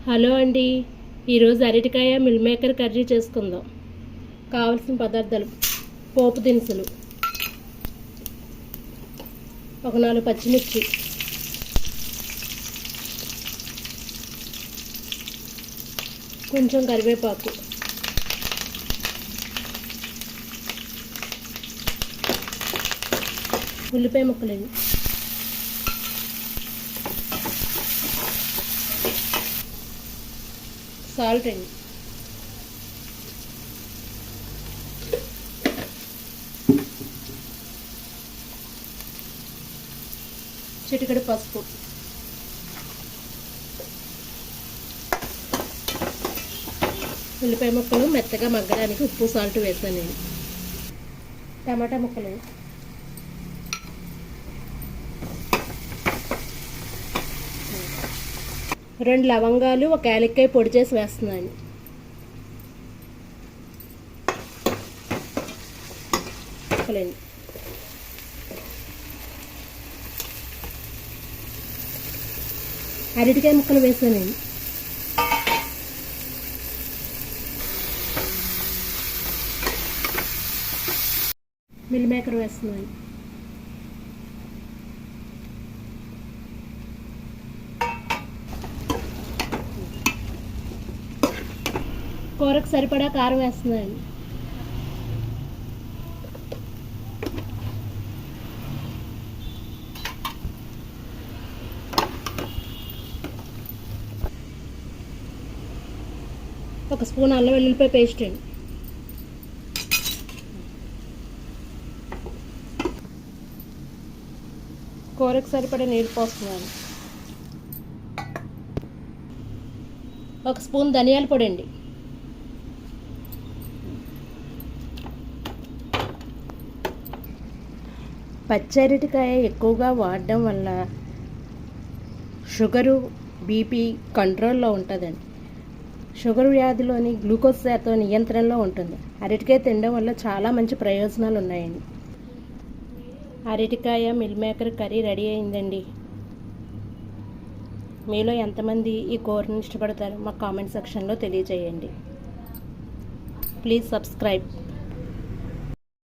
Hello అండి, ఈరోజు అరటికాయ మిల్ మేకర్ కర్రీ చేసుకుందాం. కావలసిన పదార్థాలు: పోపు దినుసులు, ఒక 4 పచ్చిమిర్చి, కొంచెం కరివేపాకు, ఉల్లిపాయ ముక్కలండి, సాల్ట్ అండి, చిటికెడు పసుపు, ఉల్లిపాయ ముక్కలు మెత్తగా మగ్గడానికి ఉప్పు సాల్ట్ వేసాను నేను. టమాటా ముక్కలు, రెండు లవంగాలు, ఒక యాలక్కాయ పొడి చేసి వేస్తున్నాను. అరటికాయ ముక్కలు వేసాను నేను. మిల్ మేకర్ వేస్తున్నాను. కూరకు సరిపడా కారం వేస్తున్నాను. ఒక స్పూన్ అల్లం వెల్లుల్లిపాయ పేస్ట్ అండి. కూరకు సరిపడా నీళ్ళు పోస్తున్నాను. ఒక స్పూన్ ధనియాల పొడి అండి. పచ్చరటికాయ ఎక్కువగా వాడడం వల్ల షుగరు, బీపీ కంట్రోల్లో ఉంటుందండి. షుగర్ వ్యాధిలోని గ్లూకోజ్ శాతం నియంత్రణలో ఉంటుంది. అరటికాయ తినడం వల్ల చాలా మంచి ప్రయోజనాలు ఉన్నాయండి. అరటికాయ మిల్ మేకర్ కర్రీ రెడీ అయిందండి. మీలో ఎంతమంది ఈ కూరని ఇష్టపడతారో మా కామెంట్ సెక్షన్లో తెలియజేయండి. Please subscribe.